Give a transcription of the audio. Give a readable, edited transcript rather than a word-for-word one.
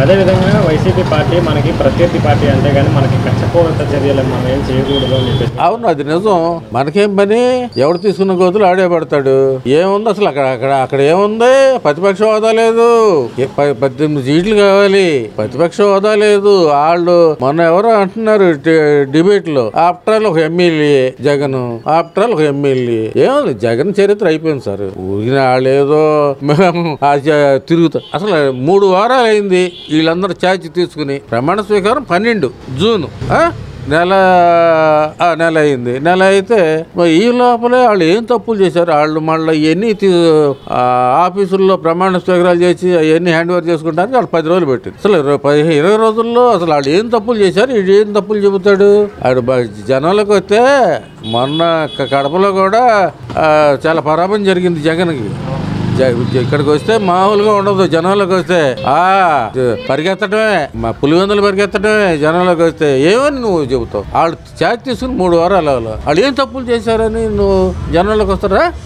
అదే విధంగా YCP party మనకి ప్రత్యర్థి పార్టీ అంటే కానీ మనకి కచ్చపూరిత చర్యలు మనం ఏం చేయకూడదు అని చెప్పేసి. అవును, అది నిజం. మనకేం పని, ఎవడు తీసుకున్న గోతులు ఆడే పడతాడు. ఏముంది అసలు అక్కడ ఏముంది? ప్రతిపక్ష హోదా లేదు, 18 సీట్లు కావాలి, ప్రతిపక్ష హోదా లేదు. వాళ్ళు మొన్న ఎవరో అంటున్నారు డిబేట్ లో, ఆఫ్టర్ ఆల్ ఒక ఎమ్మెల్యే జగన్, ఆఫ్టర్ ఆల్ ఒక ఎమ్మెల్యే. ఏముంది, జగన్ చరిత్ర అయిపోయింది సార్. ఊరిన వాళ్ళేదో తిరుగుతా. అసలు 3 వారాలు అయింది వీళ్ళందరూ ఛార్జ్ తీసుకుని. ప్రమాణ స్వీకారం 12 జూన్, నెల అయింది. నెల అయితే ఈ లోపలే వాళ్ళు ఏం తప్పులు చేశారు? వాళ్ళు మళ్ళీ ఇవన్నీ ఆఫీసుల్లో ప్రమాణ స్వీకారాలు చేసి అవన్నీ హ్యాండ్ ఓవర్ చేసుకుంటానికి వాళ్ళు 10 రోజులు పెట్టింది. అసలు 20 రోజుల్లో అసలు వాళ్ళు ఏం తప్పులు చేశారు? ఇది ఏం తప్పులు చెబుతాడు? ఆడు జనాలకు వస్తే మొన్న కడపలో కూడా చాలా పరాభం జరిగింది జగన్కి. ఇక్కడికి వస్తే మామూలుగా ఉండదు. జనంలోకి వస్తే పరిగెత్తడమే, పులివెందులు పరిగెత్తడమే. జనంలోకి వస్తే ఏమని నువ్వు చెబుతావు? వాళ్ళు ఛార్జ్ తీసుకుని 3 వారాలు వాళ్ళు ఏం తప్పులు చేశారని నువ్వు జనంలోకి వస్తారా?